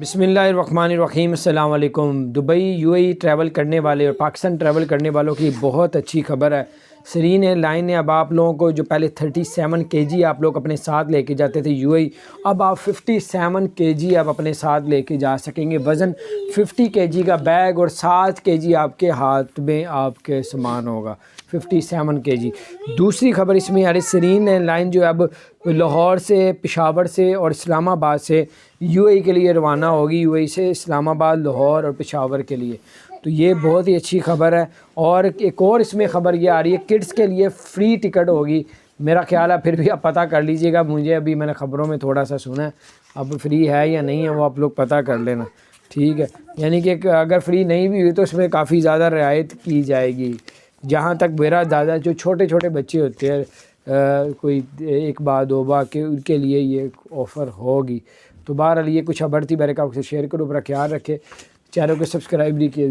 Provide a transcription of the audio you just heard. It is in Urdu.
بسم اللہ الرحمن الرحیم۔ السلام علیکم۔ دبئی UAE ٹریول کرنے والے اور پاکستان ٹریول کرنے والوں کی بہت اچھی خبر ہے۔ سرین ایئر لائن نے اب آپ لوگوں کو جو پہلے 37 kg آپ لوگ اپنے ساتھ لے کے جاتے تھے UAE، اب آپ 57 kg آپ اپنے ساتھ لے کے جا سکیں گے۔ وزن 50 kg کا بیگ اور 7 kg آپ کے ہاتھ میں آپ کے سامان ہوگا، 57 kg۔ دوسری خبر اس میں آ رہی، سرین ایئر لائن جو اب لاہور سے، پشاور سے اور اسلام آباد سے UAE کے لیے روانہ ہوگی، UAE سے اسلام آباد، لاہور اور پشاور کے لیے۔ تو یہ بہت ہی اچھی خبر ہے۔ اور ایک اور اس میں خبر یہ آ رہی ہے، کڈس کے لیے فری ٹکٹ ہوگی۔ میرا خیال ہے پھر بھی آپ پتہ کر لیجئے گا، مجھے ابھی میں نے خبروں میں تھوڑا سا سنا ہے، اب فری ہے یا نہیں ہے وہ آپ لوگ پتہ کر لینا، ٹھیک ہے؟ یعنی کہ اگر فری نہیں بھی ہوئی تو اس میں کافی زیادہ رعایت کی جائے گی۔ جہاں تک میرا دادا، جو چھوٹے چھوٹے بچے ہوتے ہیں، کوئی ایک بار دو بار کے، ان کے لیے یہ آفر ہوگی۔ تو بہرحال یہ کچھ خبر تھی، میرے آپ سے شیئر کروں، اپنا خیال رکھے، چینل کو سبسکرائب نہیں کیا